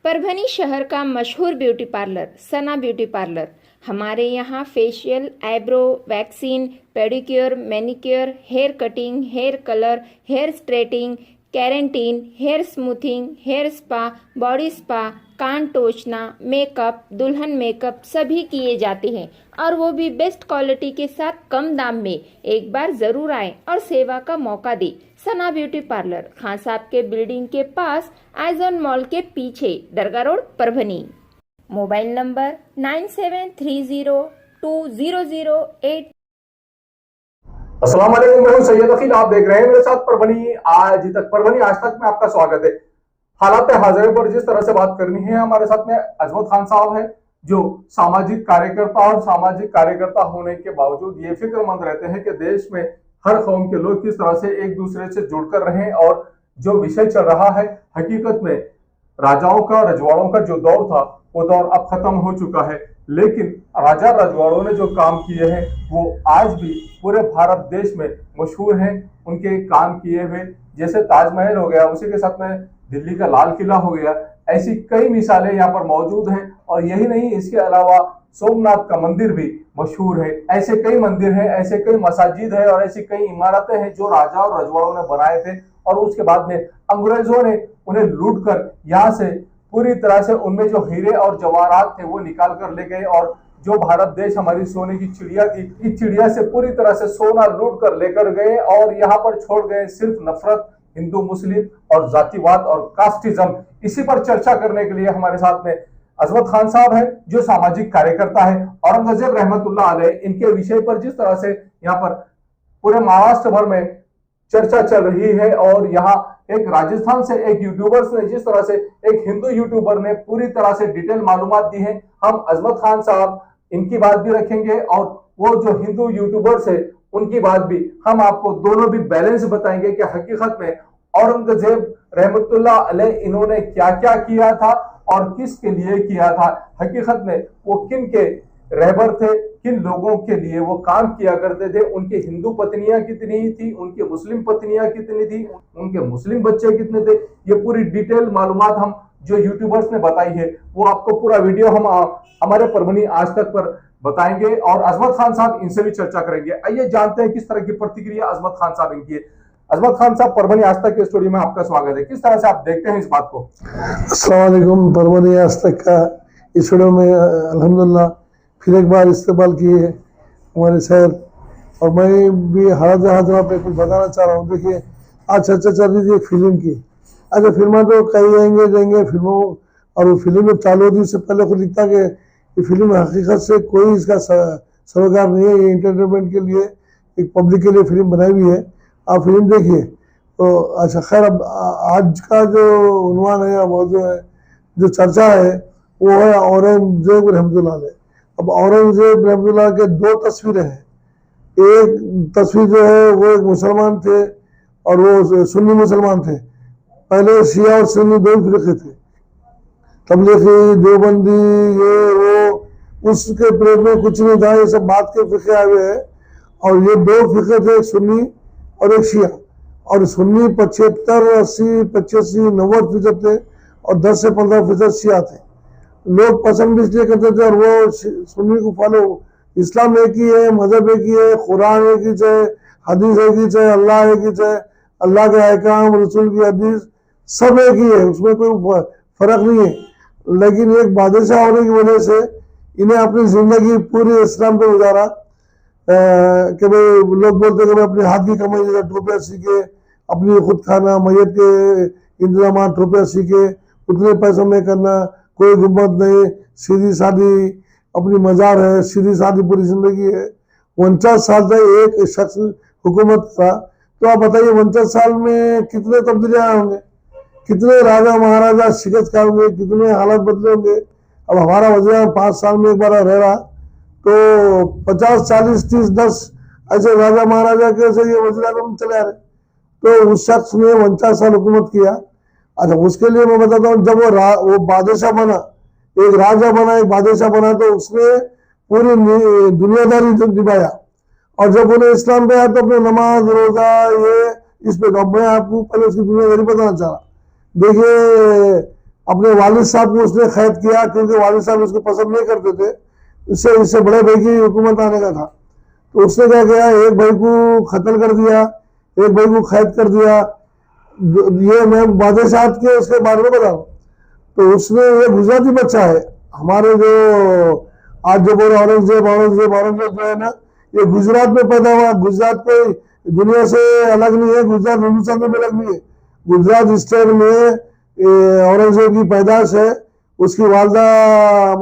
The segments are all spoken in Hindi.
परभनी शहर का मशहूर beauty parlour Sana beauty parlour. हमारे यहाँ facial, eyebrow, waxing, pedicure, manicure, hair cutting, hair colour, hair straightening, keratin, hair smoothing, hair spa, body spa, कान टोचना, मेकअप, दुल्हन मेकअप सभी किए जाते हैं और वो भी बेस्ट क्वालिटी के साथ कम दाम में। एक बार जरूर आए और सेवा का मौका दे। सना ब्यूटी पार्लर खान साहब के बिल्डिंग के पास, आइजॉन मॉल के पीछे, दरगाह रोड, परभनी। Mobile number 97302008। अस्सलाम वालेकुम, मैं हूं सैयद अकील। आप देख रहे हैं मेरे साथ परभनी आज तक में आपका स्वागत है। हालात हाजिर पर जिस तरह से बात करनी है, हमारे साथ में अजमत खान साहब है, जो सामाजिक कार्यकर्ता होने के बावजूद ये फिक्रमंद रहते हैं कि देश में हर कौम के लोग किस तरह से एक दूसरे से जुड़कर रहें। और जो विषय चल रहा है, हकीकत में राजाओं का, रजवाड़ों का जो दौर था वो दौर अब खत्म हो चुका है, लेकिन राजा रजवाड़ों ने जो काम किए हैं वो आज भी पूरे भारत देश में मशहूर हैं। उनके काम किए हुए, जैसे ताजमहल हो गया, उसी के साथ में दिल्ली का लाल किला हो गया, ऐसी कई मिसालें यहाँ पर मौजूद हैं। और यही नहीं, इसके अलावा सोमनाथ का मंदिर भी मशहूर है। ऐसे कई मंदिर हैं, ऐसे कई मसाजिद है और ऐसी कई इमारतें हैं जो राजा और रजवाड़ों ने बनाए थे और उसके बाद में अंग्रेजों ने उन्हें लूट कर यहाँ से पूरी तरह से उनमें जो हीरे और जवाहरात थे वो निकाल कर ले गए। और जो भारत देश हमारी सोने की चिड़िया थी, इस चिड़िया से पूरी तरह से सोना लूट कर लेकर गए और यहाँ पर छोड़ गए सिर्फ नफरत, हिंदू मुस्लिम और जातिवाद और कास्टिज्म। इसी पर चर्चा करने के लिए हमारे साथ में अजमत खान साहब है, जो सामाजिक कार्यकर्ता है। औरंगजेब रहमतुल्लाह अलैह, इनके विषय पर जिस तरह से यहाँ पर पूरे महाराष्ट्र भर में चर्चा चल रही है और यहाँ एक राजस्थान से एक यूट्यूबर्स ने, जिस तरह से एक हिंदू यूट्यूबर ने पूरी तरह से डिटेल मालूमात दी है, हम अजमत खान साहब इनकी बात भी रखेंगे और वो जो हिंदू यूट्यूबर्स है उनकी बात भी। हम आपको दोनों भी बैलेंस बताएंगे कि हकीकत में औरंगजेब रहमतुल्लाह अलैह इन्होंने क्या क्या किया था और किसके लिए किया था। हकीकत में वो किन के रहबर थे, किन लोगों के लिए वो काम किया करते थे, उनकी हिंदू पत्नियां कितनी थी, उनकी मुस्लिम पत्नियां कितनी थी, उनके मुस्लिम बच्चे कितने थे, ये पूरी डिटेल मालूमात हम जो यूट्यूबर्स ने बताई है वो आपको पूरा वीडियो हम हमारे परभनी आज तक पर बताएंगे और अजमत खान साहब इनसे भी चर्चा करेंगे। आइए जानते हैं किस तरह की प्रतिक्रिया अजमत खान साहब इनकी है। अजमत खान साहब, परभनी आज तक के स्टूडियो में आपका स्वागत है। किस तरह से आप देखते हैं इस बात को? अस्सलाम वालेकुम। परभनी आज तक का स्टूडियो में अल्हम्दुलिल्लाह फिर एक बार इस्तेमाल किए हमारे शहर, और मैं भी हाथ पे कुछ बताना चाह रहा हूँ। देखिए, आज चर्चा चल रही थी फिल्म की। अच्छा, फिल्म तो कई आएंगे जाएंगे फिल्मों, और वो फिल्म जब चालू होती उससे पहले खुद लिखता कि ये फिल्म हकीकत से कोई इसका सरोकार नहीं है, ये इंटरटेनमेंट के लिए, एक पब्लिक के लिए फिल्म बनाई हुई है। आप फिल्म देखिए तो अच्छा। खैर, अब आज का जो उन्वान है या मौजूद है, जो चर्चा है, वो है औरंगजेब रहमतुल्लाह अलैह। अब औरंगजेब रहमतुल्लाह के दो तस्वीरें हैं। एक तस्वीर जो है वो एक मुसलमान थे और वो सुन्नी मुसलमान थे। पहले शिया और सुन्नी दो फिरके थे, तबलीगी, देवबंदी, ये वो, उसके प्रेम में कुछ नहीं था, ये सब बात के फिरके आए हुए हैं। और ये दो फिरके थे, एक सुन्नी और एक शिया। और सुन्नी 75, 80, 85, 90% थे और 10 से 15% शिया थे। लोग पसंद भी इसलिए करते थे और वो सुन्नी को फॉलो। इस्लाम एक ही है, मजहब एक ही है, कुरान एक ही है, हदीस एक ही है, अल्लाह एक ही है, अल्लाह के अहकाम, रसूल की हदीस सब एक ही है, उसमें कोई फर्क नहीं है। लेकिन एक बादशाह होने की वजह से इन्हें अपनी जिंदगी पूरी इस्लाम पे गुजारा। कि भाई लोग बोलते हैं कि अपने हाथ की कमाई जैसे टोपियाँ सीखे, अपनी खुद खाना, मैयत के इंतजाम टोपियाँ सीखे, उतने पैसों में करना, कोई गुम्बद नहीं, सीधी सादी अपनी मजार है, सीधी सादी पूरी जिंदगी है। 49 साल तक एक शख्स हुकूमत था। तो आप बताइए 49 साल में कितने तब्दीलियाँ होंगे, कितने राजा महाराजा शिकस्त खाए होंगे, कितने हालात बदले होंगे। अब हमारा वज़ीर 5 साल में एक बार रह रहा तो 50, 40, 30, 10 ऐसे राजा महाराजा कैसे ये वज़ीर आज़म चले आ रहे। तो उस शख्स ने 49 साल हुकूमत किया। अच्छा, उसके लिए मैं बताता हूँ, जब वो बादशाह बना, एक राजा बना, एक बादशाह बना, तो उसने पूरी दुनियादारी निभाया। और जब उन्हें इस्लाम पे आया तो अपने नमाज, रोजा, ये इस पे मैं आपको पहले उसकी दुनियादारी बताना चाह रहा। देखिए, अपने वालिद साहब को उसने कैद किया, क्योंकि वालिद साहब उसको पसंद नहीं करते थे। इससे बड़े भाई की हुकूमत आने का था। तो उसने क्या किया, एक भाई को कत्ल कर दिया, एक भाई को कैद कर दिया। ये मैं बादशाह के उसके बारे में बता रहा हूँ। तो उसने, ये गुजराती बच्चा है, हमारे जो आज जो बोल औरंगजेब औरंगजेब औरंगजेब जो है ना, ये गुजरात में पैदा हुआ। गुजरात कोई दुनिया से अलग नहीं है, गुजरात हिंदुस्तान में अलग नहीं है। गुजरात स्टेट में औरंगजेब की पैदाश है। उसकी वालदा,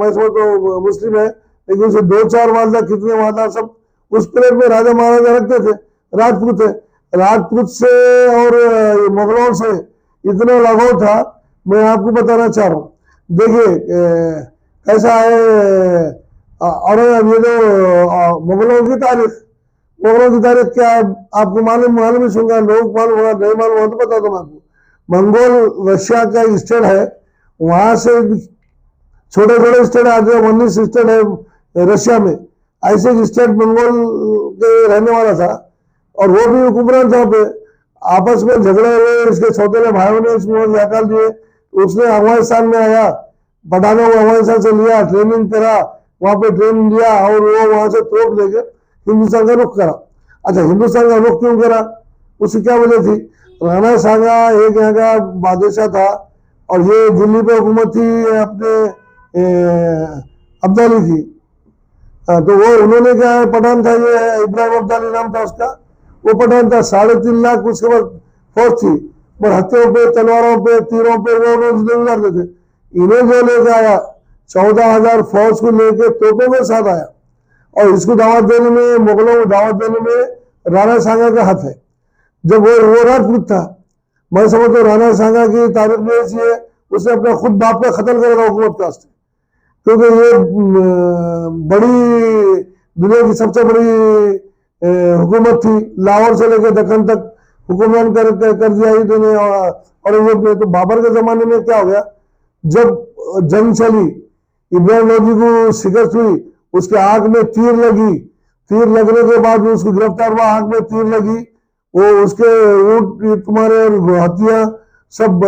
मैं समझ तो मुस्लिम है, लेकिन उसे 2-4 वालदा, कितने वालदा, सब उस प्लेट में राजा महाराजा रखते थे, राजपूत है। राजपूत से और मुगलों से इतना लगाव था, मैं आपको बताना चाह रहा हूँ। देखिए कैसा है। और ये जो मुगलों की तारीख क्या है, आपको मालूम ही सुनगा, लोग मालूम होगा, नहीं मालूम हो तो बता दो आपको। मंगोल रशिया का स्टेट है, वहां से छोटे छोटे स्टेट आगे 19 स्टेट है रशिया में। ऐसे एक स्टेट मंगोल के रहने वाला था, और वो भी हुक्मरान था पे। आपस में झगड़े हुए, इसके सौतेले भाइयों ने इसको हटा दिए। उसने अफगानिस्तान में आया, पठानों को अफगानिस्तान से लिया, ट्रेनिंग करा, वहां पे ट्रेनिंग लिया, और वो वहां से तोप लेके हिंदुस्तान का रुख करा। अच्छा, हिंदुस्तान का रुख क्यों करा, उसकी क्या वजह थी? राणा सांगा एक यहाँ का बादशाह था, और ये दिल्ली पे हुकूमत थी अपने अब्दाली की। तो वो उन्होंने क्या है, पठान था, ये इब्राहिम अब्दाली नाम था उसका, वो पठान था। 3.5 लाख उसके बाद फौज थी, पर हथियारों पे, तलवारों पे, तीरों पे वो गुजारते थे। इन्हें जो लेके आया, 14,000 फौज को लेके तोपों के साथ आया, और इसको दावत देने में, मुगलों को दावत देने में राणा सांगा का हाथ है। जब वो राजपूत था, मैं समझता हूँ राणा सांगा की तारीफ में ऐसी है, उसने अपना खुद बाप का कत्ल करा था हुकूमत का, क्योंकि ये बड़ी दुनिया की सबसे बड़ी हुकूमत थी। लाहौर से लेकर दक्कन तक हुक्मरान कर दिया ही दुनिया। और तो बाबर के जमाने में क्या हो गया, जब जंग चली, इब्राहिम लोधी को शिकस्त हुई, उसके आंख में तीर लगी। तीर लगने के बाद उसको गिरफ्तार हुआ, आंख में तीर लगी, वो उसके ऊँट तुम्हारे हथियार सब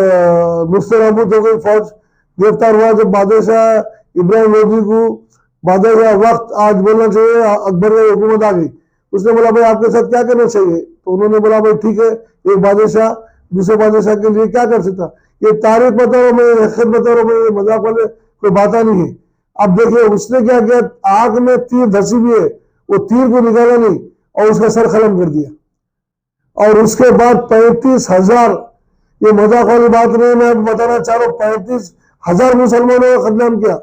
मुस्तराबूत हो गई, फौज गिरफ्तार हुआ। जब बादशाह इब्राहिम लोधी को बादशाह वक्त आज बोलना चाहिए, अकबर की हुकूमत आ गई, उसने बोला भाई आपके साथ क्या करना चाहिए? तो उन्होंने बोला भाई ठीक है, एक बादशाह दूसरे बादशाह के लिए क्या कर सकता। ये तारीफ बता रहा हूँ मैं, हकीकत बता रहा हूँ मैं, मजाक वाले कोई बात नहीं है। अब देखिए उसने क्या किया, आग में तीर धसी हुई है, वो तीर को निकाला नहीं और उसका सर खत्म कर दिया। और उसके बाद 35,000, ये मजाक वाली बात नहीं, मैं बताना चाह रहा हूँ, 35,000 मुसलमानों का खत्म किया।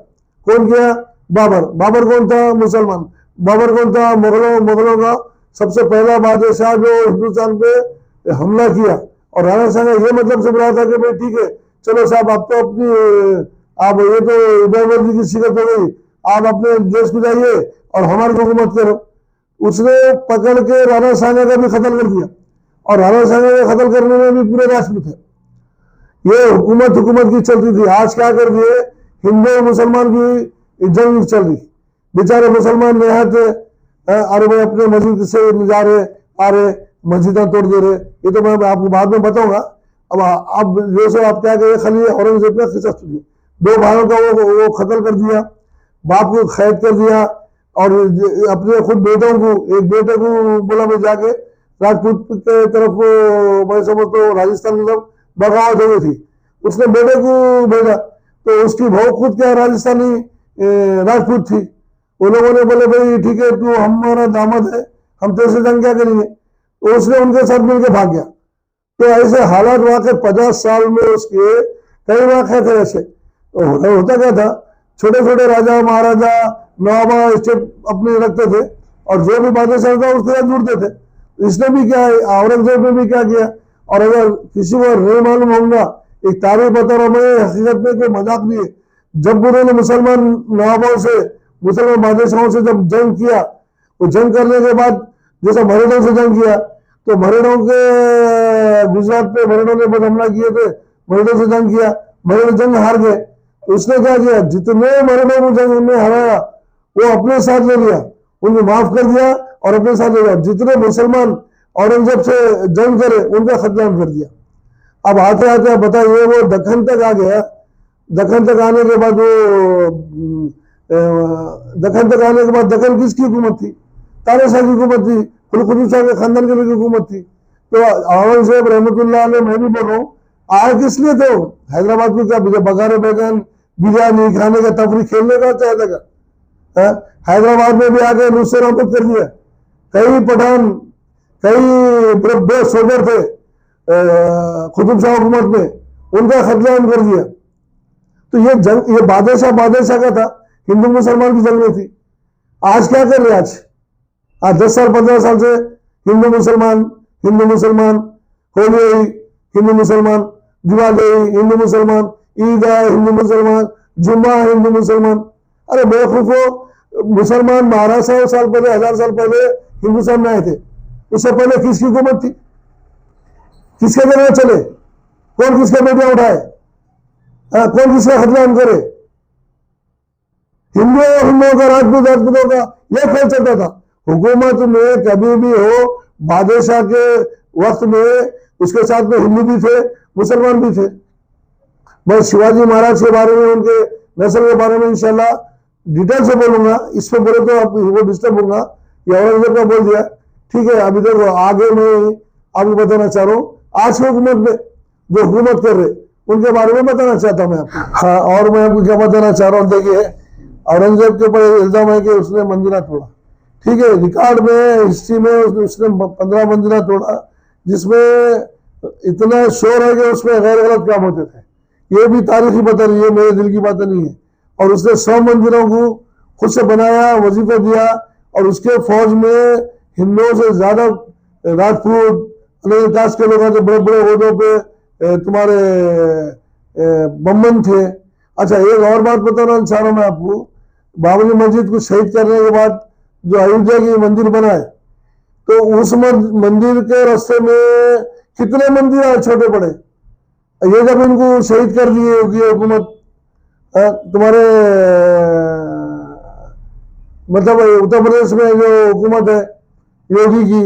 कौन किया? बाबर। बाबर कौन था? मुसलमान। बाबर कौन था? मुगलों का सबसे पहला बादशाह जो हिंदुस्तान पे हमला किया। और राणा सांगा ये मतलब से रहा था कि भाई ठीक है, चलो साहब आप तो अपनी, आप ये तो इब्राहिम लोधी की शिकस्त हो गई, आप अपने देश को जाइए और हमारी हुकूमत करो। उसने पकड़ के राणा सांगा का भी कत्ल कर दिया, और राणा सांगा का कत्ल करने में भी पूरे राजपूत है। ये हुकूमत की चलती थी। आज क्या कर दिए, हिंदू और मुसलमान की जंग चल रही। बेचारे मुसलमान निहत, अरे भाई अपने मस्जिद से जा रहे आ रहे, मस्जिदें तोड़ दे रहे। ये तो मैं आपको बाद में बताऊंगा। अब जैसे आप क्या करें, खाली औरंगजेब ने खिसक दी, 2 भाइयों का वो कत्ल कर दिया, बाप को कैद कर दिया, और अपने खुद बेटों को, एक बेटे को बोला मैं जाके राजपूत के तरफ, मैं समझता हूँ राजस्थान की तरफ बगावत हो गई थी, उसने बेटे को भेजा। तो उसकी बहू खुद क्या राजस्थानी राजपूत थी। वो लोगों ने बोले भाई ठीक है, तू हमारा दामाद है, हम तेरे से जंग क्या करेंगे। तो उसने उनके साथ मिलकर भाग गया। तो ऐसे हालात वाकई 50 साल में उसके कई वाक़े थे ऐसे। तो होता क्या था, छोटे छोटे राजा महाराजा नवाबा स्टेट अपने रखते थे, और जो भी बादशाह था उसके साथ जुड़ते थे। इसने भी क्या, औरंगजेब ने भी क्या किया। और अगर किसी को नहीं मालूम होगा, एक तारीफ बता रहा हूं मैं, हकीकत में कोई मजाक नहीं है। जब उन्होंने मुसलमान नवाबों से, मुसलमान बादशाहों से जब जंग किया, वो जंग करने के बाद जैसा मरेठों से जंग किया, तो मरेठों के गुजरात पे मरेठों ने बहुत हमला किए थे, मरेठों से जंग किया, मरेठो जंग हार गए। तो उसने क्या किया, जितने मरेठों को जंग में हराया वो अपने साथ ले लिया, उन्हें माफ कर दिया और अपने साथ ले लिया। जितने मुसलमान औरंगजेब से जंग करे उनका खत्म कर दिया। अब आते आते बताइए वो दक्कन तक आ गया, दक्कन तक आने के बाद दक्कन तक आने के बाद दक्कन किसकी हुकूमत थी? तारा शाह की हुकूमत थी, कुतुब शाह के खानदान के लोगों की हुकूमत थी। तो औरंगजेब रहमतुल्लाह अलैह, मैं भी बोल रहा हूँ, आए किस लिए थे? हैदराबाद को क्या बगारे बैगन बिरयानी खाने का, तफरी खेलने का चाहता था? हैदराबाद में भी आके नुसरामत कर दिया। कई पठान, कई बड़े सोल्जर थे कुतुब शाह हुकूमत में, उनका कत्लेआम कर दिया। तो ये जंग, ये बादशाह का था, हिंदू मुसलमान की जंग में थी। आज क्या कर रहे? आज 10 साल 15 साल से हिंदू मुसलमान, होली आई हिंदू मुसलमान, दिवाली हिंदू मुसलमान, ईद है हिंदू मुसलमान, जुम्मा हिंदू मुसलमान। अरे बेवकूफो, मुसलमान 1200 साल पहले, 1000 साल पहले हिंदुस्तान में आए थे। उससे पहले किसकी हुकूमत थी? किसके जरिए चले? कौन किसके बेटियां उठाए? कौन किसका खतलाम करे? हिंदुओं का, राजपूतों का यह खेल चलता था। हुकूमत में कभी भी हो, बादशाह के वक्त में उसके साथ में हिंदू भी थे, मुसलमान भी थे। मैं शिवाजी महाराज के बारे में, उनके नस्ल के बारे में इंशाल्लाह डिटेल से बोलूंगा। इस पे बोले तो आप वो डिस्टर्ब होगा। ये औरंगजेब का बोल दिया, ठीक है। अभी देखो आगे मैं आपको बताना चाह रहा हूँ, आज की हुकूमत में जो हुकूमत कर रहे उनके बारे में बताना चाहता हूँ मैं आपको। हाँ, और मैं आपको क्या बताना चाह रहा हूँ, देखिए औरंगजेब के ऊपर इल्जाम है कि उसने मंदिर तोड़ा। ठीक है, रिकॉर्ड में, हिस्ट्री में उसने 15 मंदिर तोड़ा, जिसमें इतना शोर है कि उसमें गैर गलत काम होते थे। ये भी तारीखी बता रही है, मेरे दिल की बात नहीं है। और उसने 100 मंदिरों को खुद से बनाया, वजीफे दिया, और उसके फौज में हिंदुओं से ज्यादा राजपूत अलग कास्ट के लोग आते, बड़े बड़े ओहदों पे तुम्हारे बम्बन थे। अच्छा, एक और बात बताना चाह रहा हूं मैं आपको। बाबरी मस्जिद को शहीद करने के बाद जो अयोध्या की मंदिर बनाए, तो उस मंदिर के रास्ते में कितने मंदिर आए छोटे बड़े। ये जब इनको शहीद कर दिए हुकूमत, तुम्हारे मतलब उत्तर प्रदेश में जो हुकूमत है योगी की,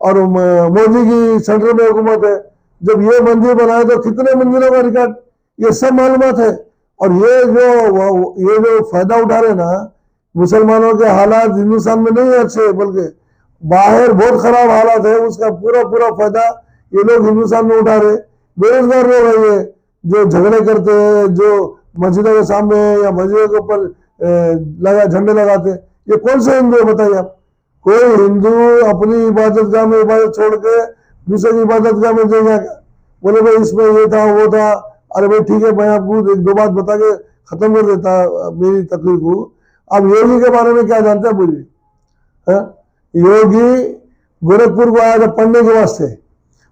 और मोदी की सेंट्रल में हुकूमत है, जब ये मंदिर बनाए तो कितने मंदिरों का रिकॉर्ड, ये सब मालूमात है। और ये जो फायदा उठा रहे ना, मुसलमानों के हालात हिंदुस्तान में नहीं अच्छे, बल्कि बाहर बहुत खराब हालात है, उसका पूरा फायदा ये लोग हिंदुस्तान में उठा रहे। बेरोजगार लोग है ये, जो झगड़े करते हैं, जो मस्जिदों के सामने या मस्जिदों के ऊपर झंडे लगाते, ये कौन से हिंदू है बताइए आप? कोई हिंदू अपनी इबादत गाह में इबादत छोड़ के दूसरे इबादत गाह में जाएगा क्या? बोले भाई इसमें ये था वो था। अरे भाई ठीक है, मैं आपको 1-2 बात बता के खत्म कर देता मेरी तकलीफ को। अब योगी के बारे में क्या जानते हैं बोलिए? योगी गोरखपुर को आया था पढ़ने के वास्ते।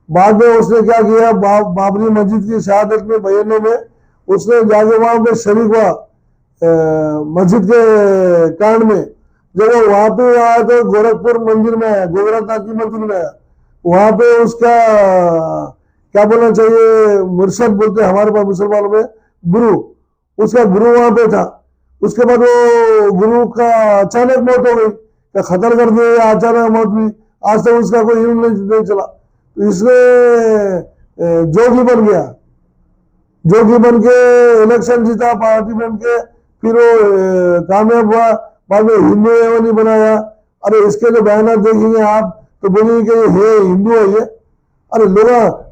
बाद में उसने क्या किया, बाबरी मस्जिद की शहादत में, बयानों में उसने जाके वहां पे शरीक हुआ मस्जिद के कांड में। जब वो वहां पे आया तो गोरखपुर मंदिर में आया, गोरखनाथ की मंदिर में आया, वहां पे उसका क्या बोलना चाहिए, मुर्शद बोलते हैं हमारे पास मुसलमानों में, गुरु, उसका गुरु वहां पे था। उसके बाद वो गुरु का अचानक मौत हो गई, क्या खतर कर दिया, अचानक मौत हुई, आज तक उसका कोई इल्म नहीं चला। तो इसलिए जोगी बन गया, जोगी बन के इलेक्शन जीता, पार्टी बन के, फिर वो कामयाब हुआ, बाद में हिंदू एवं बनाया। अरे इसके जो बयान देखेंगे आप तो बोलेंगे कि ये हिंदू है ये। अरे लोग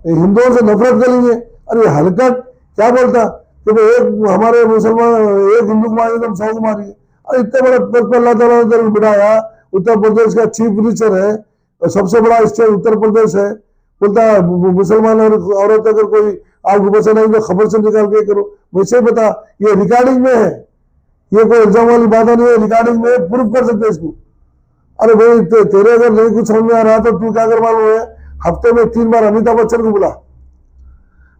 हिंदुओं से नफरत करेंगे। अरे हलकट क्या बोलता कि एक हमारे मुसलमान, एक हिंदू को मारिए तो 100 को मारिए। अरे इतने बड़े पद पर अल्लाह ताला ने बिठाया, उत्तर प्रदेश का चीफ मिनिस्टर है, सबसे बड़ा स्टेट उत्तर प्रदेश है, बोलता मुसलमान और औरत अगर कोई आपको पसंद नहीं तो खबर से निकाल के करो। वैसे बता, ये रिकॉर्डिंग में है, ये कोई इल्जाम वाली बात नहीं है, रिकॉर्डिंग में प्रूफ कर सकते इसको। अरे भाई तेरे अगर नहीं कुछ समझ में आ रहा तो तू क्या कर मालूम है, हफ्ते में 3 बार अमिताभ बच्चन को बुला,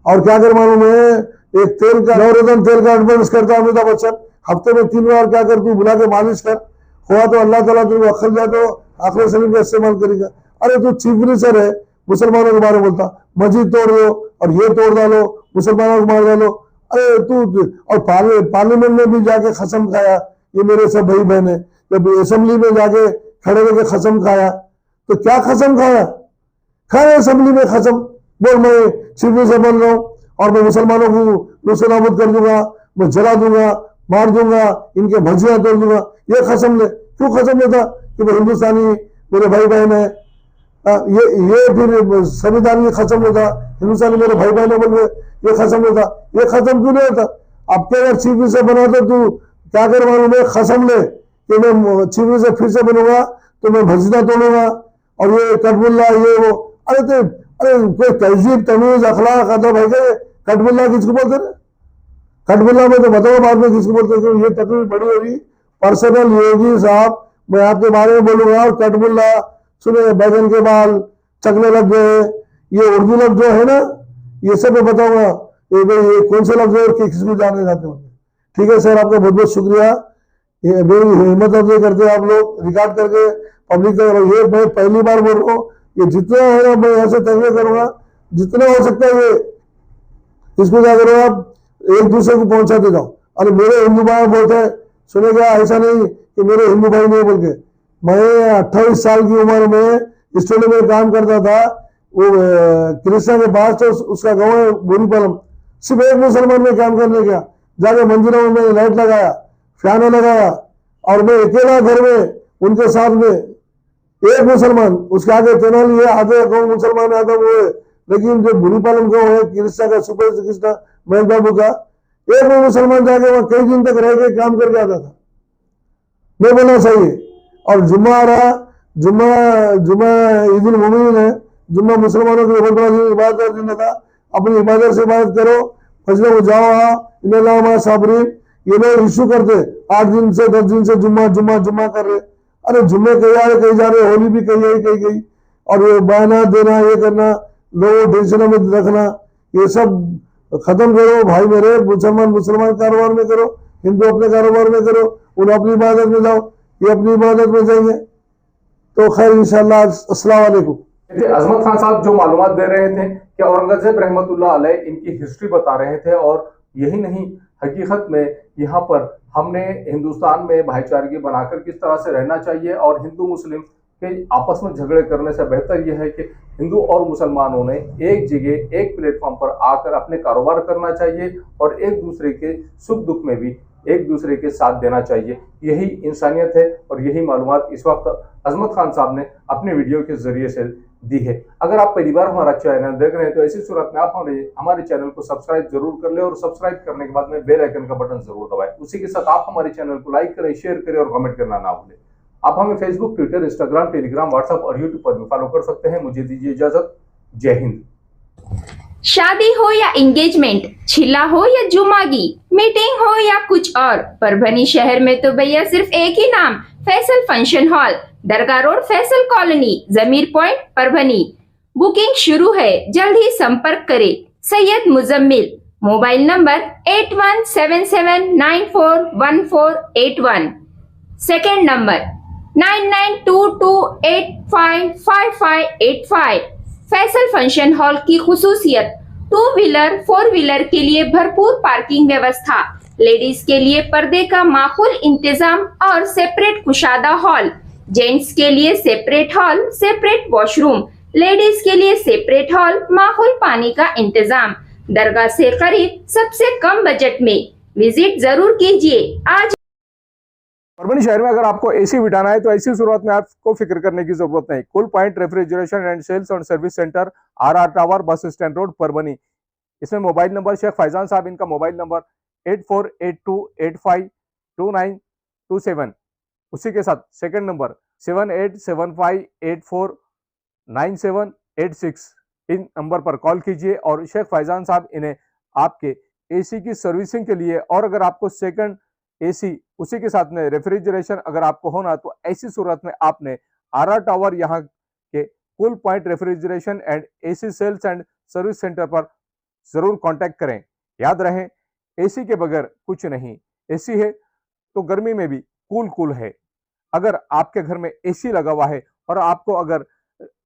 और क्या कर मालूम है, एक तेल का नवरत्न तेल का एडवर्टाइज करता अमिताभ बच्चन, हफ्ते में 3 बार क्या कर तू बुला के मालिश कर, हुआ तो अल्लाह ताला तुझे अक्ल जाए तो आखिर शरीफ का इस्तेमाल करेगा। अरे तू चीफ मिनिस्टर है, मुसलमानों के बारे में बोलता, मस्जिद तोड़ दो और ये तोड़ डालो, मुसलमानों को मार डालो। अरे तू और पार्लियामेंट में भी जाके कसम खाया, ये मेरे सब भाई बहन है, जब असेंबली में जाके खड़े होकर कसम खाया, तो क्या कसम खाया, खाया असेंबली में कसम, बोल मैं चीफ मिनिस्टर बन रहा हूँ और मैं मुसलमानों को नुकसान नाबूद कर दूंगा, मैं जला दूंगा, मार दूंगा, इनके भजिया तोड़ दूंगा, ये कसम ले। क्यों कसम लेता कि मैं हिंदुस्तानी, मेरे भाई बहन है। ये फिर संविधान की कसम लेता, हिंदुस्तानी मेरे भाई बहन है बोल के ये कसम लेता। ये कसम क्यों नहीं होता? अब क्या अगर चीफ मिनिस्टर बना तो तू क्या कर मालूम है, कसम ले कि मैं चीफ मिनिस्टर फिर से बनूंगा तो मैं भजिया तोड़ूंगा और ये कटबुल्ला ये वो। अरे कोई तहजीब तमीज अखलाक अदब है क्या? कटबुल्ला किसको बोलते हैं? कटबुल्ला में तो बताओ बाद में किसको बोलते हैं? ये तकलीफ बड़ी होगी। पर्सनल योगी साहब मैं आपके बारे में बोलूंगा। और कटबुल्ला सुने, बैगन के बाल चकने लग गए, ये उर्दू लफ्ज जो है ना, ये सब मैं बताऊंगा ये कौन से लफ्ज है और किसको जानने जाते होंगे। ठीक है सर, आपका बहुत बहुत शुक्रिया। ये मेरी हिम्मत अफजाई करते हैं आप लोग, रिकॉर्ड करके पब्लिक तक। ये मैं पहली बार बोल रहा हूँ, ये जितना है ना मैं ऐसे तकलीफ करूंगा जितना हो सकता है। ये इसको क्या करो आप, एक दूसरे को पहुंचाते जाओ। अरे मेरे हिंदू भाई बोलते हैं, सुने क्या, ऐसा नहीं कि मेरे हिंदू भाई नहीं बोल के। मैं 28 साल की उम्र में स्टूडियो में काम करता था, वो कृष्णा के पास, तो उसका गाँव है बुरीपालम। सिर्फ एक मुसलमान में काम करने गया, जाके मंदिरों में मैंने लाइट लगाया, फैन लगाया, और मैं अकेला घर में उनके साथ में एक मुसलमान, उसके आगे तेनाली है, आगे कौन मुसलमान है, वो है। लेकिन जो बुरीपालम गाँव है कृष्णा का, सुपर कृष्णा महेश बाबू का, एक भी मुसलमान जाके वहां कई दिन तक रह के काम करके आता था। नहीं बोलना चाहिए। और जुम्मा आ रहा, जुम्मा जुम्मा ईद उल मुमिनीन है, जुम्मा मुसलमानों के बहुत बड़ा इबादत का दिन था। अपनी इबादत से इबादत करो, फजलों को जाओ इन साबरीन। ये लोग इशू करते 8 दिन से 10 दिन से जुम्मा जुम्मा जुम्मा कर रहे। अरे जुम्मे कहीं आ रहे कहीं जा रहे, होली भी कहीं आई कहीं गई। और ये बहाना देना, ये करना, लोगों टेंशनों में रखना, ये सब खत्म करो भाई मेरे। मुसलमान मुसलमान कारोबार में करो, हिंदू अपने कारोबार में करो, उन अपनी इबादत में जाओ, ये अपनी इबादत में जाएंगे। तो खैर इंशाल्लाह, अस्सलाम वालेकुम। अजमत खान साहब जो मालूमात दे रहे थे कि औरंगजेब रहमतुल्लाह अलैह इनकी हिस्ट्री बता रहे थे, और यही नहीं, हकीकत में यहाँ पर हमने हिंदुस्तान में भाईचारगी बनाकर किस तरह से रहना चाहिए, और हिंदू मुस्लिम के आपस में झगड़े करने से बेहतर यह है कि हिंदू और मुसलमानों ने एक जगह एक प्लेटफॉर्म पर आकर अपने कारोबार करना चाहिए, और एक दूसरे के सुख दुख में भी एक दूसरे के साथ देना चाहिए। यही इंसानियत है, और यही मालूमात इस वक्त अजमत खान साहब ने अपने वीडियो के जरिए से दी है। अगर आप पहली बार हमारा चैनल देख रहे हैं तो ऐसी सूरत में आप हमारे चैनल को सब्सक्राइब जरूर कर ले, और सब्सक्राइब करने के बाद में बेल आइकन का बटन जरूर दबाएं। उसी के साथ आप हमारे चैनल को लाइक करें, शेयर करें और कमेंट करना ना भूलें। आप हमें Facebook, Twitter, Instagram, Telegram, WhatsApp और यूट्यूब पर भी फॉलो कर सकते हैं। मुझे दीजिए इजाजत। जय हिंद। शादी हो या एंगेजमेंट, छिला हो या जुमागी, मीटिंग हो या कुछ और, परभनी शहर में तो भैया सिर्फ एक ही नाम, फैसल फंक्शन हॉल, दरगाह रोड, फैसल कॉलोनी, जमीर पॉइंट, परभनी। बुकिंग शुरू है, जल्द ही संपर्क करें। Syed Muzammil, mobile number 8177941481, second number 9922855585। Faisal function hall की खुसूसियत, 2 व्हीलर 4 व्हीलर के लिए भरपूर पार्किंग व्यवस्था, लेडीज के लिए पर्दे का माकूल इंतजाम और सेपरेट कुशादा हॉल, जेंट्स के लिए separate hall, separate washroom, ladies के लिए सेपरेट हॉल, माकूल पानी का इंतजाम, दरगाह से करीब, सबसे कम बजट में। विजिट जरूर कीजिए। आज परभनी शहर में अगर आपको एसी बिठाना है तो ऐसी सूरत में आपको फिक्र करने की जरूरत नहीं। Cool point refrigeration and sales और service centre, RR tower, bus stand road, Parbhani. इसमें मोबाइल नंबर शेख फैजान साहब, इनका मोबाइल नंबर 8482852927। उसी के साथ सेकंड नंबर 7875849786। इन नंबर पर कॉल कीजिए और शेख फैजान साहब इन्हें आपके एसी की सर्विसिंग के लिए, और अगर आपको सेकंड एसी उसी के साथ में रेफ्रिजरेशन अगर आपको होना, तो ऐसी सूरत में आपने RR टावर यहाँ के cool point refrigeration and AC sales and service centre पर जरूर कांटेक्ट करें। याद रहे, एसी के बगैर कुछ नहीं। एसी है तो गर्मी में भी कूल है। अगर आपके घर में एसी लगा हुआ है और आपको अगर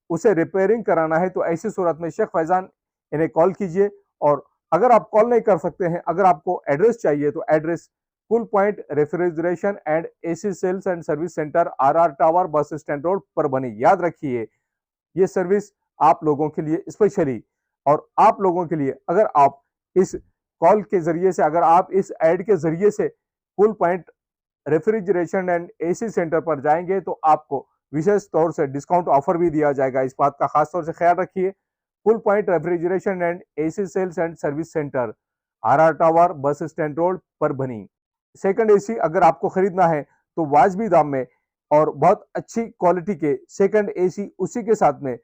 उसे रिपेयरिंग कराना है, तो ऐसी सूरत में शेख फैजान इन्हें कॉल कीजिए। और अगर आप कॉल नहीं कर सकते हैं, अगर आपको एड्रेस चाहिए, तो address cool point refrigeration and AC sales and service centre, RR tower, bus stand road, Parbhani. याद रखिए, ये सर्विस आप लोगों के लिए स्पेशली, और आप लोगों के लिए अगर आप इस कॉल के जरिए से, अगर आप इस ऐड के जरिए से cool point refrigeration and AC centre पर जाएंगे तो आपको विशेष तौर से डिस्काउंट ऑफर भी दिया जाएगा। इस बात का खास तौर से ख्याल रखिए। Cool point refrigeration and AC sales and service centre, RR tower, bus stand road, Parbhani. Second AC अगर आपको खरीदना है तो वाजबी दाम में और बहुत अच्छी क्वालिटी के सेकंड एसी, उसी के साथ में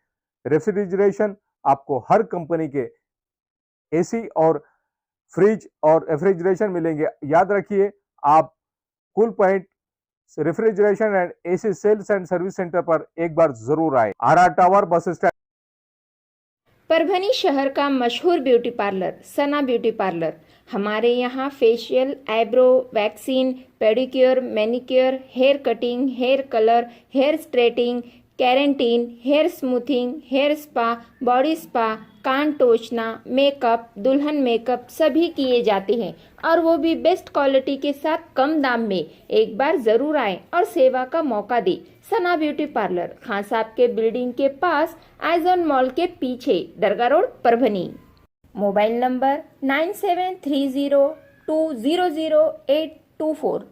रेफ्रिजरेशन, आपको हर कंपनी के एसी और फ्रिज और रेफ्रिजरेशन मिलेंगे। याद रखिए, आप cool point refrigeration and AC sales and service centre पर एक बार जरूर आए। R R tower, bus stand. Parbhani शहर का मशहूर beauty parlour Sana beauty parlour. हमारे यहाँ facial, eyebrow, waxing, pedicure, manicure, hair cutting, hair colour, hair straightening, keratin, hair smoothing, hair spa, body spa, कान टोचना, मेकअप, दुल्हन मेकअप सभी किए जाते हैं और वो भी बेस्ट क्वालिटी के साथ कम दाम में। एक बार जरूर आएं और सेवा का मौका दें। सना ब्यूटी पार्लर, खान साहब के बिल्डिंग के पास, आइजॉन मॉल के पीछे, दरगाह रोड, परभनी। Mobile number 9730200824।